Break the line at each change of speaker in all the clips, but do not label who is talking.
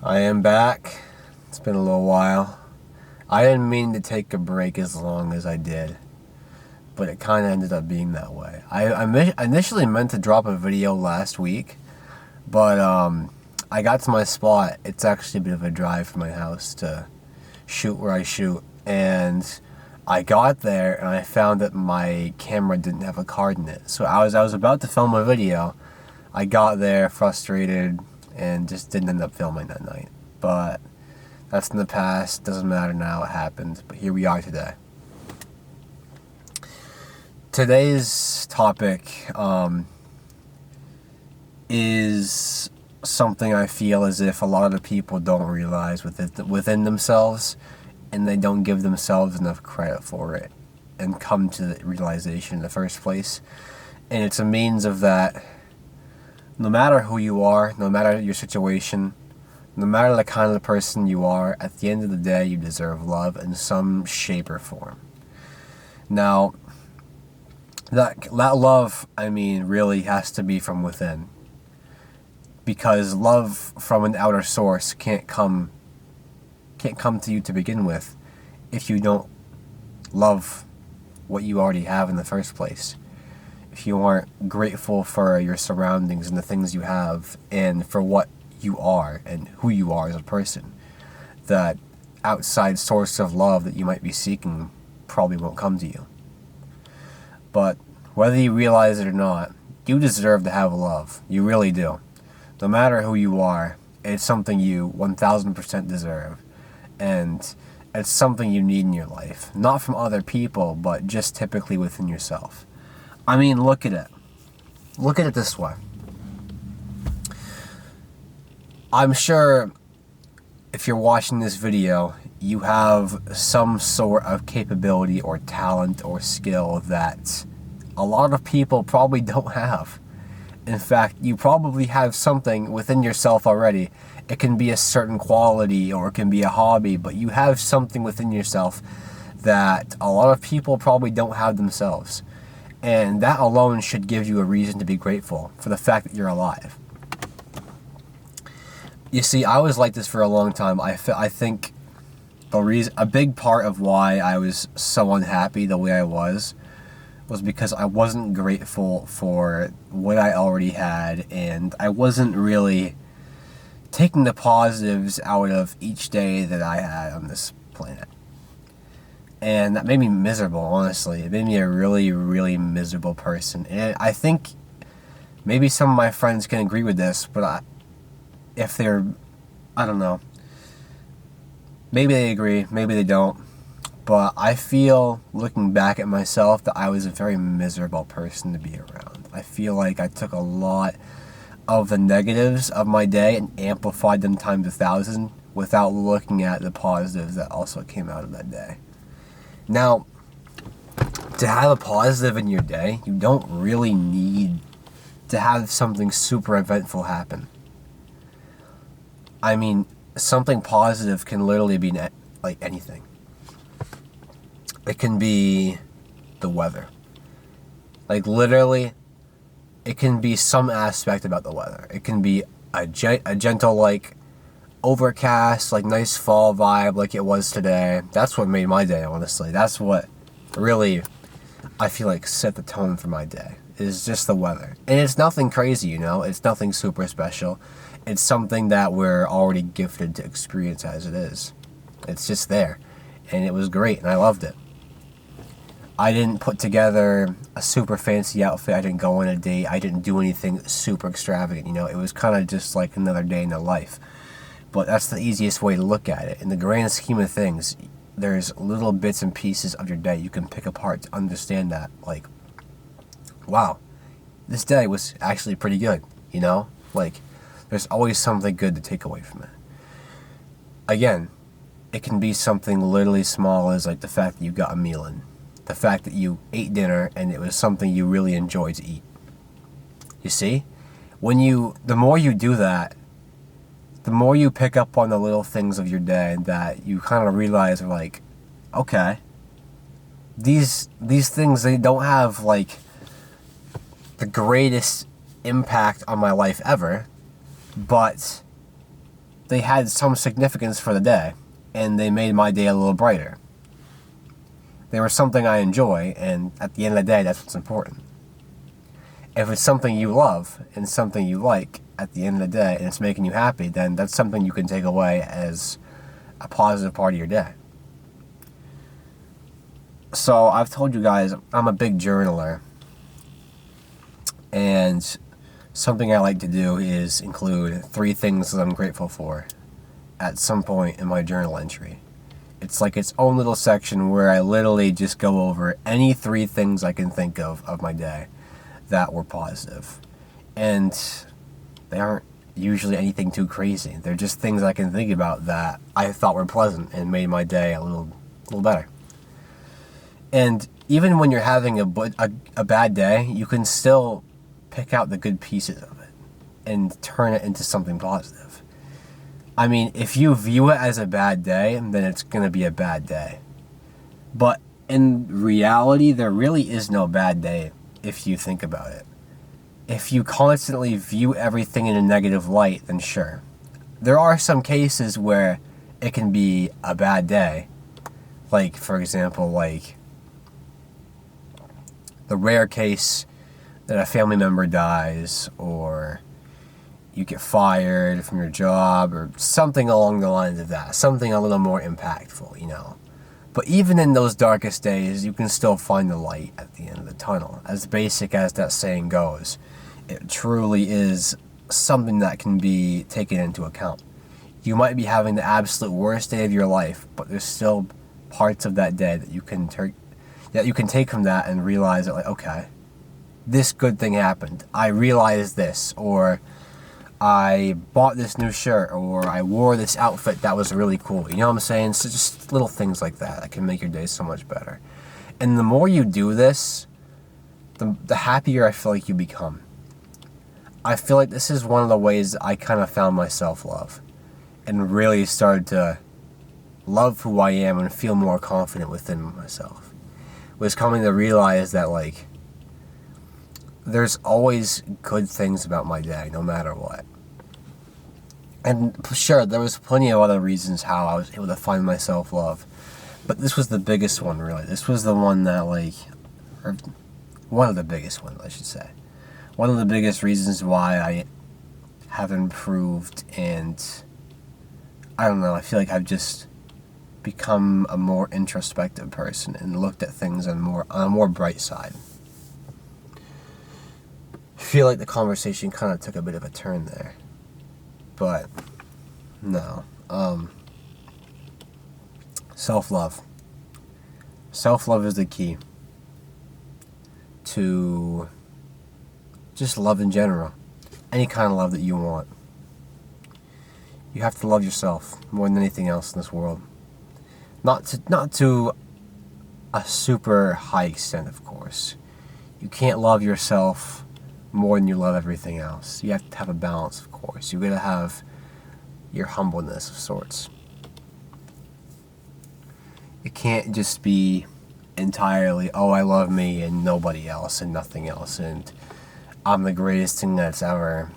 I am back. It's been a little while. I didn't mean to take a break as long as I did, but it kind of ended up being that way. I initially meant to drop a video last week, but I got to my spot. It's actually a bit of a drive from my house to shoot where I shoot, and I got there and I found that my camera didn't have a card in it. So I was about to film a video. I got there frustrated and just didn't end up filming that night. But that's in the past. Doesn't matter now. It happened. But here we are today. Today's topic is something I feel as if a lot of people don't realize within themselves, and they don't give themselves enough credit for it and come to the realization in the first place. And it's a means of that. No matter who you are, no matter your situation, no matter the kind of person you are, at the end of the day, you deserve love in some shape or form. Now, that love, really has to be from within. Because love from an outer source can't come to you to begin with if you don't love what you already have in the first place. If you aren't grateful for your surroundings and the things you have and for what you are and who you are as a person, that outside source of love that you might be seeking probably won't come to you. But whether you realize it or not, you deserve to have love. You really do. No matter who you are, it's something you 1000% deserve. And it's something you need in your life. Not from other people, but just typically within yourself. Look at it. Look at it this way. I'm sure if you're watching this video, you have some sort of capability or talent or skill that a lot of people probably don't have. In fact, you probably have something within yourself already. It can be a certain quality or it can be a hobby, but you have something within yourself that a lot of people probably don't have themselves. And that alone should give you a reason to be grateful for the fact that you're alive. You see, I was like this for a long time. I think a big part of why I was so unhappy the way I was because I wasn't grateful for what I already had, and I wasn't really taking the positives out of each day that I had on this planet. And that made me miserable, honestly. It made me a really, really miserable person. And I think maybe some of my friends can agree with this, but I don't know. Maybe they agree, maybe they don't. But I feel, looking back at myself, that I was a very miserable person to be around. I feel like I took a lot of the negatives of my day and amplified them times 1,000 without looking at the positives that also came out of that day. Now, to have a positive in your day, you don't really need to have something super eventful happen. Something positive can literally be like anything. It can be the weather. Like literally, it can be some aspect about the weather. It can be a gentle, overcast, nice fall vibe like it was today. That's what made my day, honestly. That's what really, I feel like, set the tone for my day. Is just the weather. And it's nothing crazy, It's nothing super special. It's something that we're already gifted to experience as it is. It's just there. And it was great, and I loved it. I didn't put together a super fancy outfit. I didn't go on a date. I didn't do anything super extravagant, It was kind of just like another day in the life. But that's the easiest way to look at it. In the grand scheme of things, there's little bits and pieces of your day you can pick apart to understand that. Wow, this day was actually pretty good, There's always something good to take away from it. Again, it can be something literally small as the fact that you got a meal in. The fact that you ate dinner and it was something you really enjoyed to eat. You see? The more you do that, the more you pick up on the little things of your day that you kind of realize are okay, these things, they don't have the greatest impact on my life ever, but they had some significance for the day, and they made my day a little brighter. They were something I enjoy, and at the end of the day, that's what's important. If it's something you love and something you like at the end of the day, and it's making you happy, then that's something you can take away as a positive part of your day. So I've told you guys, I'm a big journaler, and something I like to do is include 3 things that I'm grateful for at some point in my journal entry. It's like its own little section where I literally just go over any 3 things I can think of my day that were positive. And they aren't usually anything too crazy. They're just things I can think about that I thought were pleasant and made my day a little better. And even when you're having a bad day, you can still pick out the good pieces of it and turn it into something positive. I mean, if you view it as a bad day, then it's going to be a bad day. But in reality, there really is no bad day if you think about it. If you constantly view everything in a negative light, then sure. There are some cases where it can be a bad day. Like, for example, like the rare case that a family member dies, or you get fired from your job, or something along the lines of that. Something a little more impactful, you know. But even in those darkest days, you can still find the light at the end of the tunnel. As basic as that saying goes, it truly is something that can be taken into account. You might be having the absolute worst day of your life, but there's still parts of that day that you can take from that and realize that, like, okay, this good thing happened. I realized this, or I bought this new shirt, or I wore this outfit that was really cool. You know what I'm saying? So just little things like that can make your day so much better. And the more you do this, the happier I feel like you become. I feel like this is one of the ways I kind of found my self-love and really started to love who I am and feel more confident within myself. Was coming to realize that, like, there's always good things about my day, no matter what. And sure, there was plenty of other reasons how I was able to find my self-love, but this was the biggest one, really. This was the one that, like, or one of the biggest ones, I should say. One of the biggest reasons why I have improved, and I don't know, I feel like I've just become a more introspective person and looked at things on a more bright side. I feel like the conversation kind of took a bit of a turn there, but no. Self-love. Self-love is the key to just love in general. Any kind of love that you want. You have to love yourself more than anything else in this world. Not to a super high extent, of course. You can't love yourself more than you love everything else. You have to have a balance, of course. You gotta have your humbleness of sorts. It can't just be entirely, oh, I love me and nobody else and nothing else, and I'm the greatest thing that's ever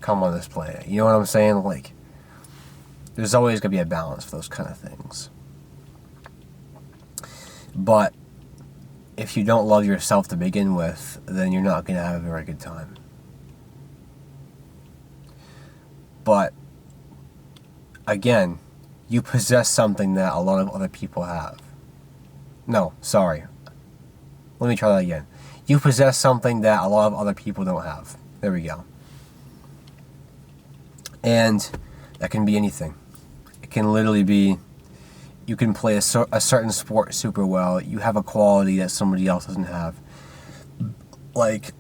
come on this planet. You know what I'm saying? Like, there's always gonna be a balance for those kind of things. But if you don't love yourself to begin with, then you're not going to have a very good time. But, again, you possess something that a lot of other people have. No, sorry. Let me try that again. You possess something that a lot of other people don't have. There we go. And that can be anything. It can literally be, you can play a certain sport super well. You have a quality that somebody else doesn't have. Like,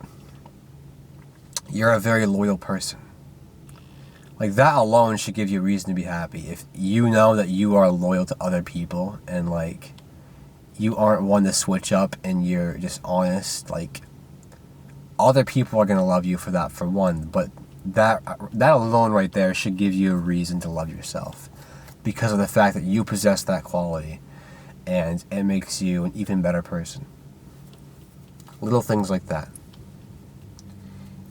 you're a very loyal person. Like, that alone should give you a reason to be happy. If you know that you are loyal to other people and, like, you aren't one to switch up and you're just honest, like, other people are going to love you for that, for one. But that alone right there should give you a reason to love yourself, because of the fact that you possess that quality, and it makes you an even better person. Little things like that.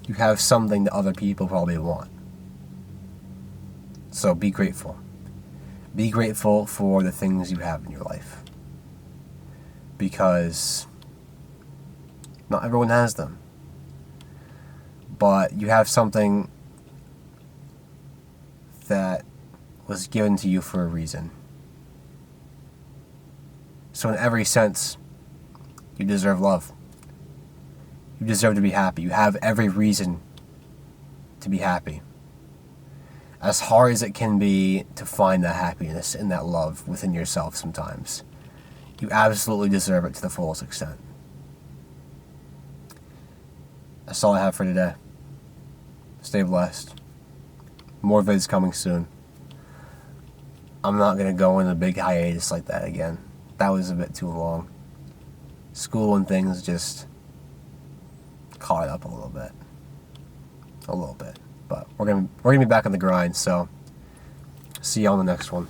You have something that other people probably want. So be grateful. Be grateful for the things you have in your life. Because not everyone has them. But you have something that was given to you for a reason. So in every sense, you deserve love. You deserve to be happy. You have every reason to be happy. As hard as it can be to find that happiness and that love within yourself sometimes, you absolutely deserve it to the fullest extent. That's all I have for today. Stay blessed. More vids coming soon. I'm not going to go in a big hiatus like that again. That was a bit too long. School and things just caught up a little bit. But we're gonna be back on the grind, so see you on the next one.